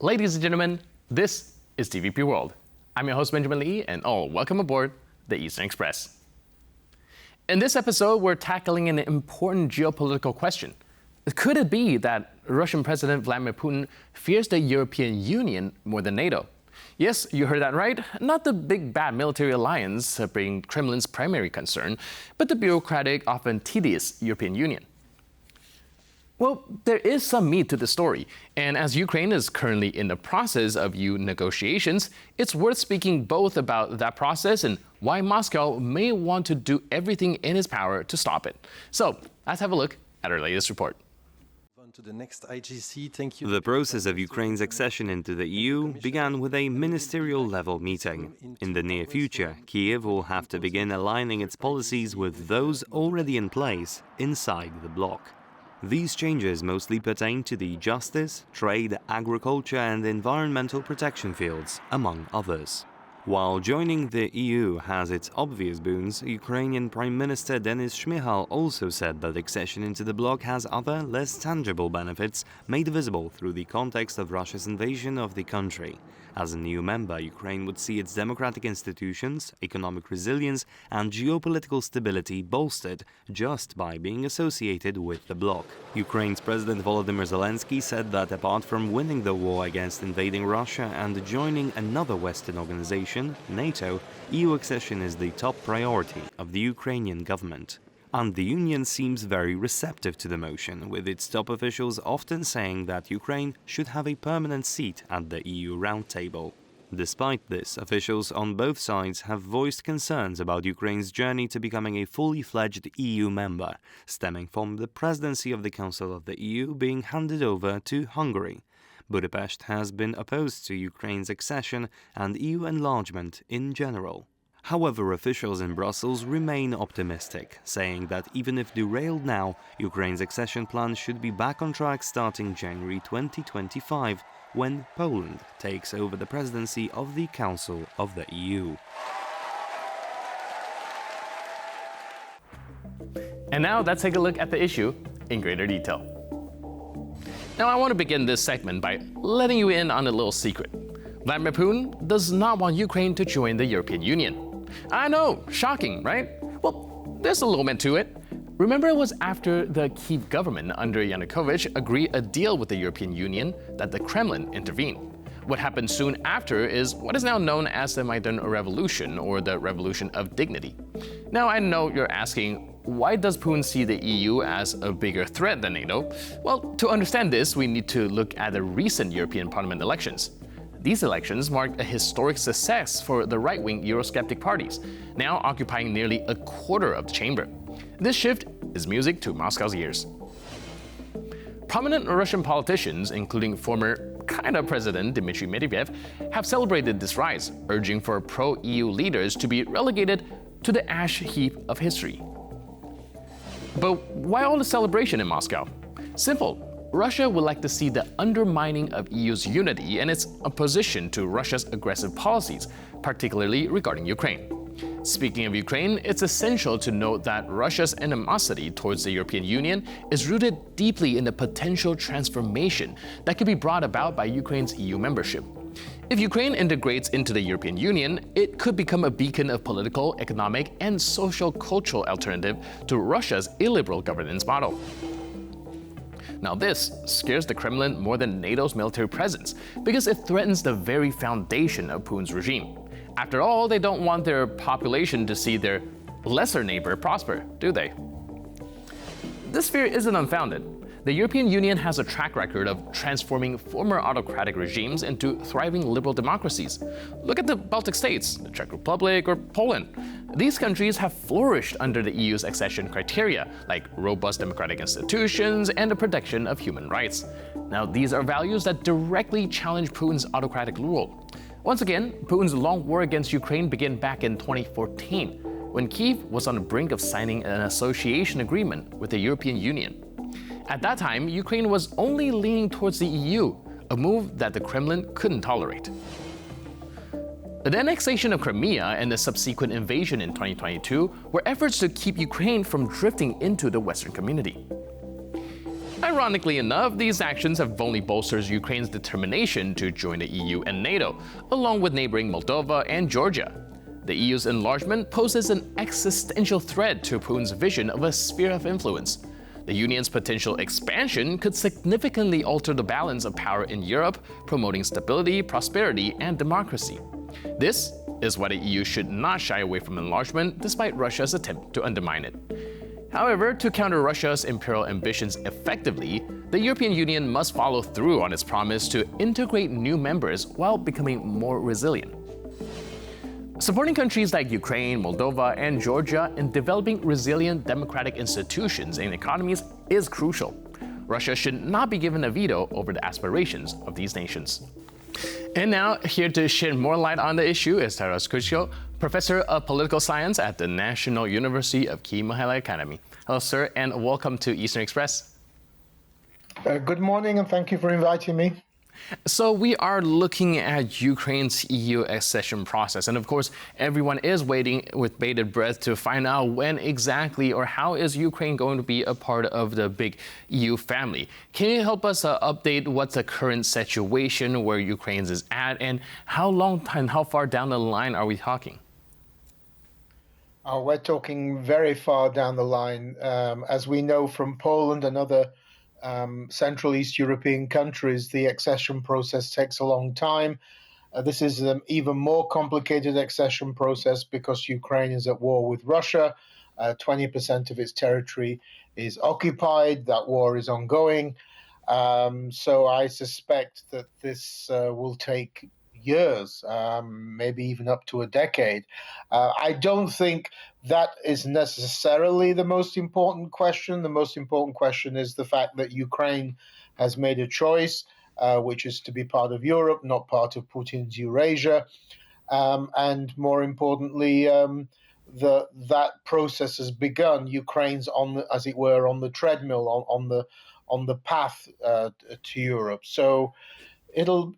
Ladies and gentlemen, this is TVP World. I'm your host, Benjamin Lee, and welcome aboard the Eastern Express. In this episode, we're tackling an important geopolitical question. Could it be that Russian President Vladimir Putin fears the European Union more than NATO? Yes, you heard that right. Not the big bad military alliance being Kremlin's primary concern, but the bureaucratic, often tedious European Union. Well, there is some meat to the story, and as Ukraine is currently in the process of EU negotiations, it's worth speaking both about that process and why Moscow may want to do everything in its power to stop it. So, let's have a look at our latest report. The process of Ukraine's accession into the EU began with a ministerial-level meeting. In the near future, Kyiv will have to begin aligning its policies with those already in place inside the bloc. These changes mostly pertain to the justice, trade, agriculture and environmental protection fields, among others. While joining the EU has its obvious boons, Ukrainian Prime Minister Denis Shmyhal also said that accession into the bloc has other, less tangible benefits made visible through the context of Russia's invasion of the country. As a new member, Ukraine would see its democratic institutions, economic resilience and geopolitical stability bolstered just by being associated with the bloc. Ukraine's President Volodymyr Zelensky said that apart from winning the war against invading Russia and joining another Western organization, NATO, EU accession is the top priority of the Ukrainian government. And the Union seems very receptive to the motion, with its top officials often saying that Ukraine should have a permanent seat at the EU roundtable. Despite this, officials on both sides have voiced concerns about Ukraine's journey to becoming a fully fledged EU member, stemming from the presidency of the Council of the EU being handed over to Hungary. Budapest has been opposed to Ukraine's accession and EU enlargement in general. However, officials in Brussels remain optimistic, saying that even if derailed now, Ukraine's accession plan should be back on track starting January 2025, when Poland takes over the presidency of the Council of the EU. And now let's take a look at the issue in greater detail. Now, I want to begin this segment by letting you in on a little secret. Vladimir Putin does not want Ukraine to join the European Union. I know, shocking, right? Well, there's a little bit to it. Remember, it was after the Kyiv government under Yanukovych agreed a deal with the European Union that the Kremlin intervened. What happened soon after is what is now known as the Maidan Revolution, or the Revolution of Dignity. Now, I know you're asking, why does Putin see the EU as a bigger threat than NATO? Well, to understand this, we need to look at the recent European Parliament elections. These elections marked a historic success for the right-wing Eurosceptic parties, now occupying nearly a quarter of the chamber. This shift is music to Moscow's ears. Prominent Russian politicians, including former President Dmitry Medvedev, have celebrated this rise, urging for pro-EU leaders to be relegated to the ash heap of history. But why all the celebration in Moscow? Simple. Russia would like to see the undermining of EU's unity and its opposition to Russia's aggressive policies, particularly regarding Ukraine. Speaking of Ukraine, it's essential to note that Russia's animosity towards the European Union is rooted deeply in the potential transformation that could be brought about by Ukraine's EU membership. If Ukraine integrates into the European Union, it could become a beacon of political, economic, and social-cultural alternative to Russia's illiberal governance model. Now, this scares the Kremlin more than NATO's military presence because it threatens the very foundation of Putin's regime. After all, they don't want their population to see their lesser neighbor prosper, do they? This fear isn't unfounded. The European Union has a track record of transforming former autocratic regimes into thriving liberal democracies. Look at the Baltic states, the Czech Republic, or Poland. These countries have flourished under the EU's accession criteria, like robust democratic institutions and the protection of human rights. Now, these are values that directly challenge Putin's autocratic rule. Once again, Putin's long war against Ukraine began back in 2014, when Kyiv was on the brink of signing an association agreement with the European Union. At that time, Ukraine was only leaning towards the EU, a move that the Kremlin couldn't tolerate. The annexation of Crimea and the subsequent invasion in 2022 were efforts to keep Ukraine from drifting into the Western community. Ironically enough, these actions have only bolstered Ukraine's determination to join the EU and NATO, along with neighboring Moldova and Georgia. The EU's enlargement poses an existential threat to Putin's vision of a sphere of influence. The Union's potential expansion could significantly alter the balance of power in Europe, promoting stability, prosperity, and democracy. This is why the EU should not shy away from enlargement, despite Russia's attempt to undermine it. However, to counter Russia's imperial ambitions effectively, the European Union must follow through on its promise to integrate new members while becoming more resilient. Supporting countries like Ukraine, Moldova, and Georgia in developing resilient democratic institutions and economies is crucial. Russia should not be given a veto over the aspirations of these nations. And now, here to shed more light on the issue is Taras Kuchko, Professor of Political Science at the National University of Kyiv Mohyla Academy. Hello, sir, and welcome to Eastern Express. Good morning, and thank you for inviting me. So we are looking at Ukraine's EU accession process, and of course, everyone is waiting with bated breath to find out when exactly or how is Ukraine going to be a part of the big EU family. Can you help us update what's the current situation, where Ukraine is at, and how long and how far down the line are we talking? We're talking very far down the line. As we know from Poland and other Central East European countries, the accession process takes a long time. This is an even more complicated accession process because Ukraine is at war with Russia. 20% of its territory is occupied. That war is ongoing. So I suspect that this will take years, maybe even up to a decade. I don't think that is necessarily the most important question. The most important question is the fact that Ukraine has made a choice, which is to be part of Europe, not part of Putin's Eurasia. And more importantly, that process has begun. Ukraine's as it were, on the treadmill, on the path to Europe. So it'll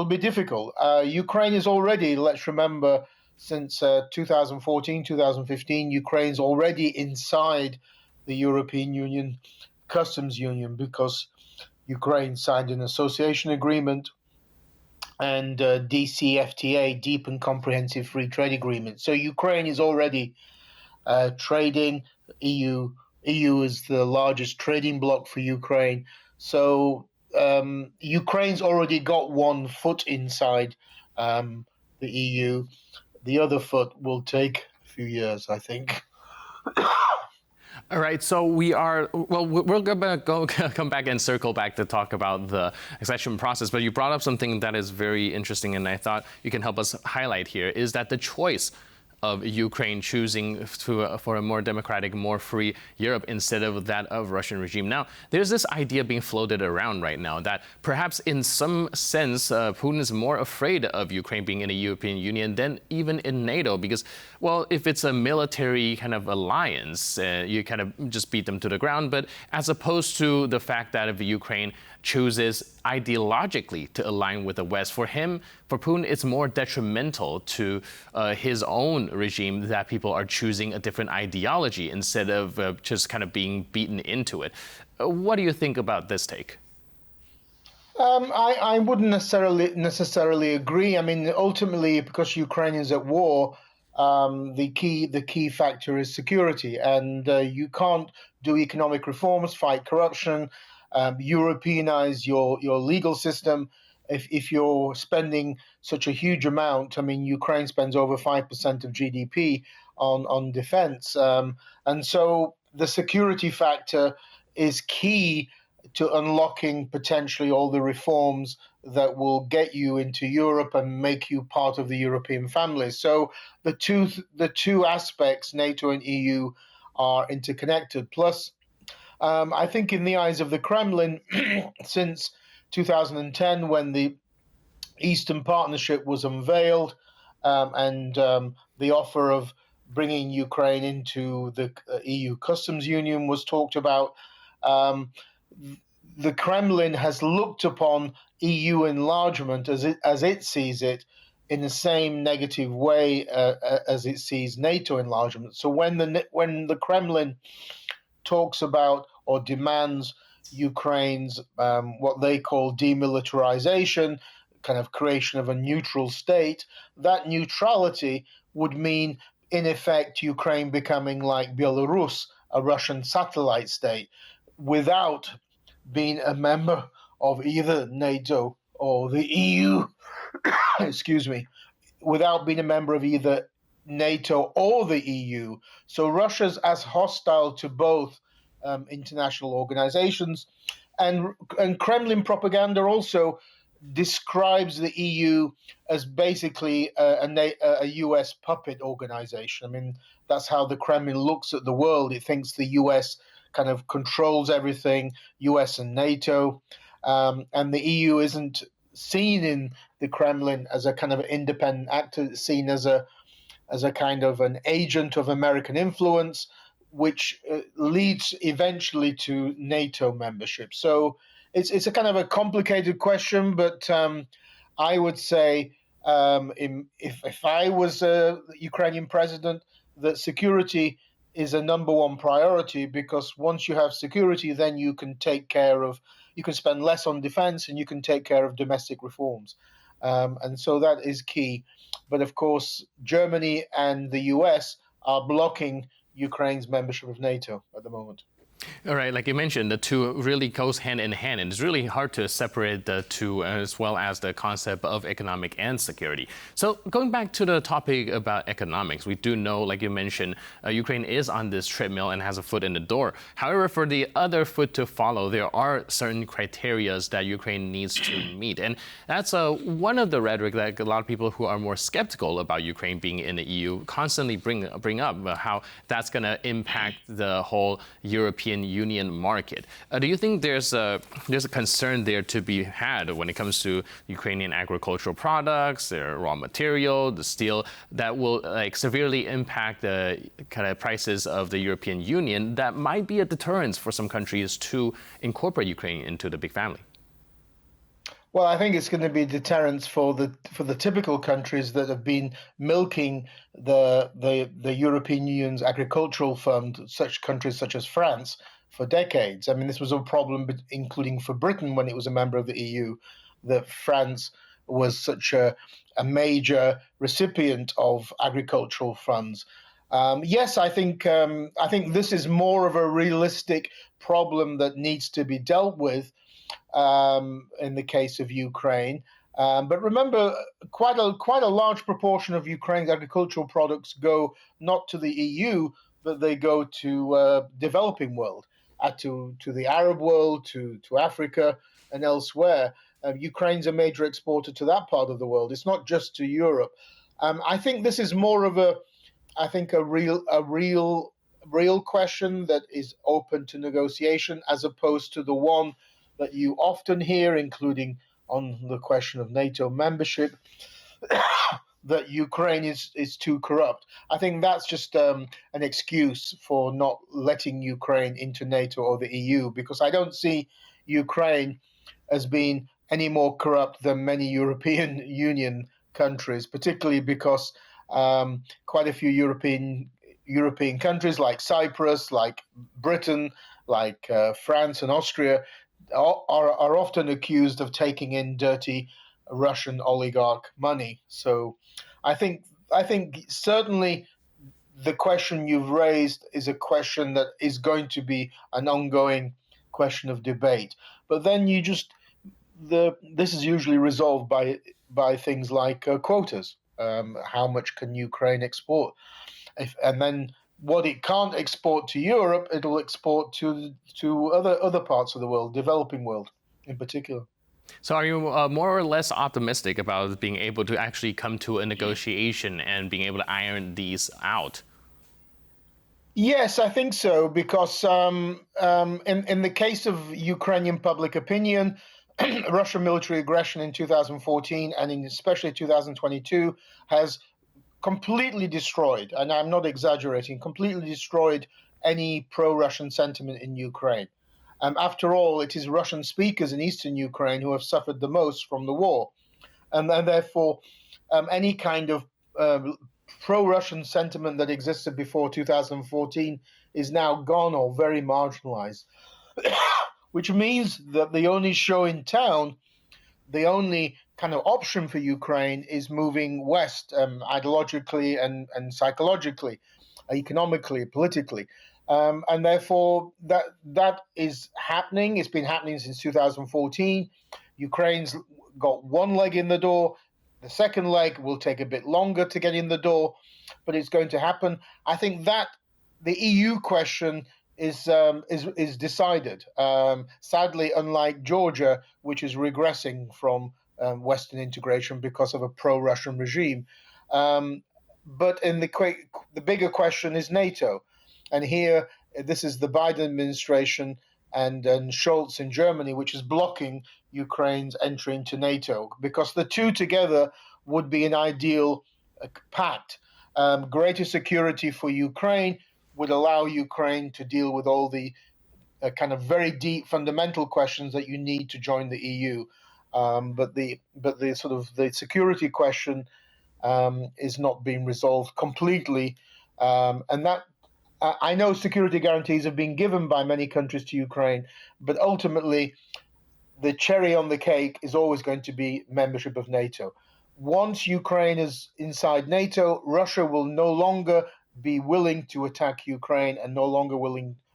be difficult. Ukraine is already, let's remember, since 2014, 2015, Ukraine's already inside the European Union customs union because Ukraine signed an association agreement and DCFTA, Deep and Comprehensive Free Trade Agreement. So Ukraine is already trading. EU is the largest trading bloc for Ukraine. So Ukraine's already got one foot inside the EU. The other foot will take a few years, I think. All right, so we're going to come back and circle back to talk about the accession process, but you brought up something that is very interesting, and I thought you can help us highlight here, is that the choice of Ukraine choosing for a more democratic, more free Europe instead of that of Russian regime. Now, there's this idea being floated around right now that perhaps in some sense, Putin is more afraid of Ukraine being in the European Union than even in NATO because, well, if it's a military kind of alliance, you kind of just beat them to the ground. But as opposed to the fact that if Ukraine chooses ideologically to align with the West, for Putin, it's more detrimental to his own regime that people are choosing a different ideology instead of just kind of being beaten into it. What do you think about this take? I wouldn't necessarily agree. I mean, ultimately, because Ukraine is at war, the key factor is security, and you can't do economic reforms, fight corruption, Europeanize your legal system if you're spending such a huge amount. I mean, Ukraine spends over 5% of GDP on defense, and so the security factor is key to unlocking potentially all the reforms that will get you into Europe and make you part of the European family. So the two aspects, NATO and EU, are interconnected. Plus, I think in the eyes of the Kremlin, since 2010, when the Eastern Partnership was unveiled and the offer of bringing Ukraine into the EU customs union was talked about, the Kremlin has looked upon EU enlargement as it sees it in the same negative way as it sees NATO enlargement. So when the Kremlin talks about or demands Ukraine's what they call demilitarization, kind of creation of a neutral state, that neutrality would mean, in effect, Ukraine becoming like Belarus, a Russian satellite state, without being a member of either NATO or the EU, excuse me, without being a member of either NATO or the EU. So Russia's as hostile to both international organizations, and Kremlin propaganda also describes the EU as basically a US puppet organization. I mean, that's how the Kremlin looks at the world. It thinks the US kind of controls everything, US and NATO, and the EU isn't seen in the Kremlin as a kind of independent actor. It's seen as a kind of an agent of American influence, which leads eventually to NATO membership. So it's a kind of a complicated question, but I would say if I was a Ukrainian president, that security is a number one priority, because once you have security, then you can spend less on defense and you can take care of domestic reforms. And so that is key. But of course, Germany and the US are blocking Ukraine's membership of NATO at the moment. All right, like you mentioned, the two really goes hand in hand, and it's really hard to separate the two, as well as the concept of economic and security. So going back to the topic about economics, we do know, like you mentioned, Ukraine is on this treadmill and has a foot in the door. However, for the other foot to follow, there are certain criteria that Ukraine needs to meet. And that's one of the rhetoric that a lot of people who are more skeptical about Ukraine being in the EU constantly bring up, how that's going to impact the whole European Union market. Do you think there's a concern there to be had when it comes to Ukrainian agricultural products, their raw material, the steel, that will severely impact the kind of prices of the European Union, that might be a deterrence for some countries to incorporate Ukraine into the big family? Well, I think it's going to be deterrence for the typical countries that have been milking the European Union's agricultural fund, such countries such as France, for decades. I mean, this was a problem, including for Britain when it was a member of the EU, that France was such a major recipient of agricultural funds. Yes, I think this is more of a realistic problem that needs to be dealt with in the case of Ukraine. But remember, quite a large proportion of Ukraine's agricultural products go not to the EU, but they go to developing world, to the Arab world, to Africa and elsewhere. Ukraine's a major exporter to that part of the world. It's not just to Europe. I think this is more of a real question that is open to negotiation, as opposed to the one that you often hear, including on the question of NATO membership, that Ukraine is too corrupt. I think that's just an excuse for not letting Ukraine into NATO or the EU, because I don't see Ukraine as being any more corrupt than many European Union countries, particularly because quite a few European countries like Cyprus, like Britain, like France and Austria are often accused of taking in dirty Russian oligarch money. So I think certainly the question you've raised is a question that is going to be an ongoing question of debate. But then this is usually resolved by things like quotas. How much can Ukraine export? And then what it can't export to Europe, it'll export to other parts of the world, developing world in particular. So are you more or less optimistic about being able to actually come to a negotiation and being able to iron these out? Yes, I think so, because in the case of Ukrainian public opinion, Russian military aggression in 2014 and especially 2022 has completely destroyed, and I'm not exaggerating, completely destroyed any pro-Russian sentiment in Ukraine. After all, it is Russian speakers in eastern Ukraine who have suffered the most from the war. And therefore, any kind of pro-Russian sentiment that existed before 2014 is now gone or very marginalized. which means that the only show in town, the only kind of option for Ukraine is moving west, ideologically and psychologically, economically, politically. And therefore, that is happening. It's been happening since 2014. Ukraine's got one leg in the door. The second leg will take a bit longer to get in the door, but it's going to happen. I think that the EU question is decided. Sadly, unlike Georgia, which is regressing from Western integration because of a pro-Russian regime. But in the bigger question is NATO, and here this is the Biden administration and Scholz in Germany, which is blocking Ukraine's entry into NATO, because the two together would be an ideal pact. Greater security for Ukraine would allow Ukraine to deal with all the kind of very deep fundamental questions that you need to join the EU. But the sort of the security question is not being resolved completely, and that I know security guarantees have been given by many countries to Ukraine, but ultimately the cherry on the cake is always going to be membership of NATO. Once Ukraine is inside NATO, Russia will no longer be willing to attack Ukraine and no longer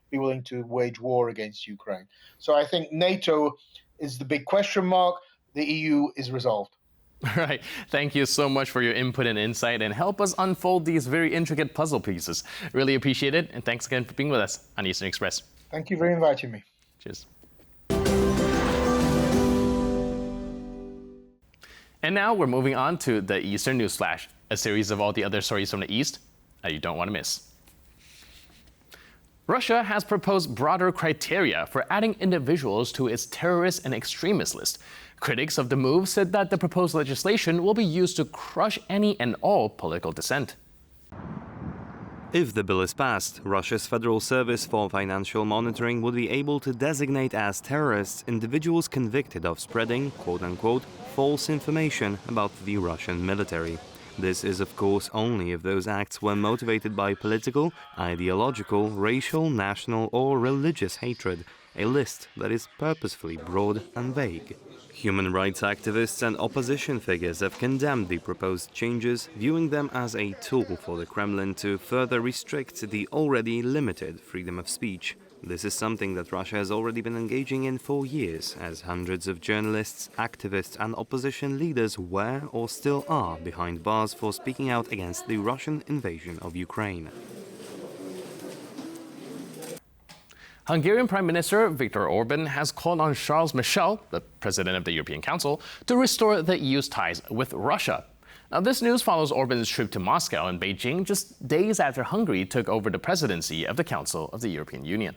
be willing to wage war against Ukraine. So I think NATO is the big question mark. The EU is resolved. All right. Thank you so much for your input and insight, and help us unfold these very intricate puzzle pieces. Really appreciate it, and thanks again for being with us on Eastern Express. Thank you for inviting me. Cheers. And now we're moving on to the Eastern News Flash, a series of all the other stories from the East that you don't want to miss. Russia has proposed broader criteria for adding individuals to its terrorist and extremist list. Critics of the move said that the proposed legislation will be used to crush any and all political dissent. If the bill is passed, Russia's Federal Service for Financial Monitoring would be able to designate as terrorists individuals convicted of spreading, quote-unquote, false information about the Russian military. This is, of course, only if those acts were motivated by political, ideological, racial, national, or religious hatred, a list that is purposefully broad and vague. Human rights activists and opposition figures have condemned the proposed changes, viewing them as a tool for the Kremlin to further restrict the already limited freedom of speech. This is something that Russia has already been engaging in for years, as hundreds of journalists, activists and opposition leaders were or still are behind bars for speaking out against the Russian invasion of Ukraine. Hungarian Prime Minister Viktor Orban has called on Charles Michel, the President of the European Council, to restore the EU's ties with Russia. Now, this news follows Orban's trip to Moscow and Beijing just days after Hungary took over the presidency of the Council of the European Union.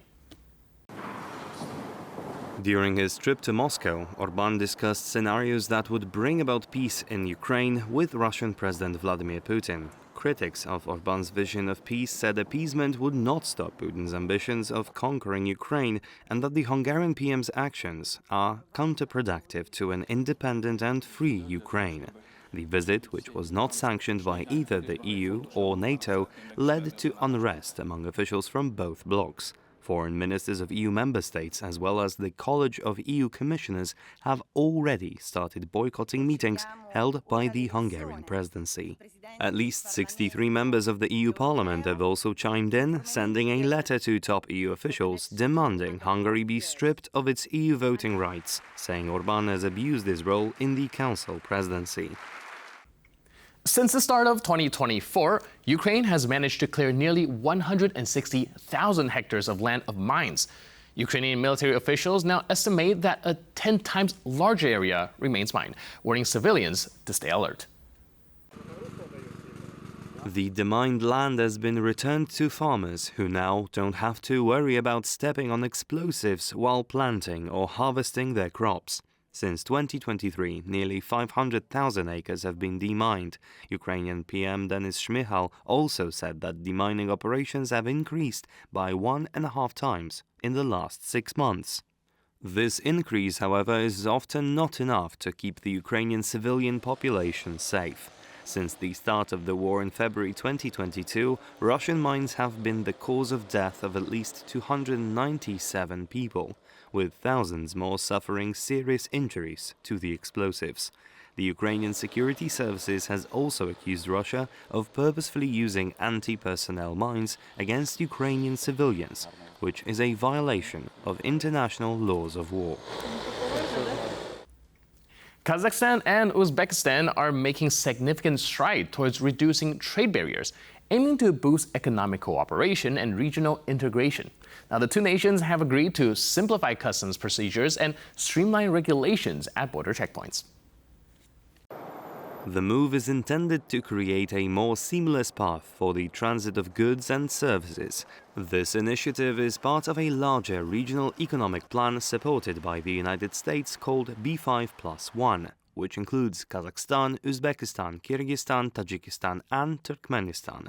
During his trip to Moscow, Orban discussed scenarios that would bring about peace in Ukraine with Russian President Vladimir Putin. Critics of Orban's vision of peace said appeasement would not stop Putin's ambitions of conquering Ukraine, and that the Hungarian PM's actions are counterproductive to an independent and free Ukraine. The visit, which was not sanctioned by either the EU or NATO, led to unrest among officials from both blocs. Foreign ministers of EU member states, as well as the College of EU Commissioners, have already started boycotting meetings held by the Hungarian presidency. At least 63 members of the EU Parliament have also chimed in, sending a letter to top EU officials demanding Hungary be stripped of its EU voting rights, saying Orban has abused his role in the Council presidency. Since the start of 2024, Ukraine has managed to clear nearly 160,000 hectares of land of mines. Ukrainian military officials now estimate that a 10 times larger area remains mined, warning civilians to stay alert. The demined land has been returned to farmers who now don't have to worry about stepping on explosives while planting or harvesting their crops. Since 2023, nearly 500,000 acres have been demined. Ukrainian PM Denis Shmyhal also said that demining operations have increased by 1.5 times in the last 6 months. This increase, however, is often not enough to keep the Ukrainian civilian population safe. Since the start of the war in February 2022, Russian mines have been the cause of death of at least 297 people. with thousands more suffering serious injuries to the explosives. The Ukrainian security services has also accused Russia of purposefully using anti-personnel mines against Ukrainian civilians, which is a violation of international laws of war. Kazakhstan and Uzbekistan are making significant strides towards reducing trade barriers, aiming to boost economic cooperation and regional integration. Now, the two nations have agreed to simplify customs procedures and streamline regulations at border checkpoints. The move is intended to create a more seamless path for the transit of goods and services. This initiative is part of a larger regional economic plan supported by the United States called B5+1, which includes Kazakhstan, Uzbekistan, Kyrgyzstan, Tajikistan and Turkmenistan.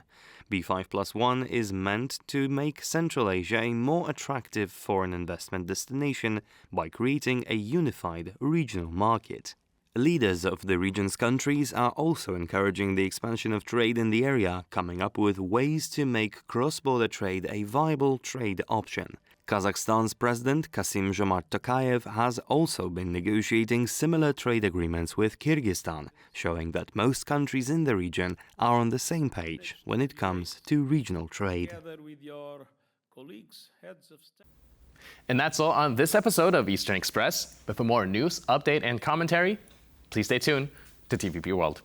B5+1 is meant to make Central Asia a more attractive foreign investment destination by creating a unified regional market. Leaders of the region's countries are also encouraging the expansion of trade in the area, coming up with ways to make cross-border trade a viable trade option. Kazakhstan's president Kassym-Jomart Tokayev has also been negotiating similar trade agreements with Kyrgyzstan, showing that most countries in the region are on the same page when it comes to regional trade. And that's all on this episode of Eastern Express. But for more news, update, and commentary, please stay tuned to TVP World.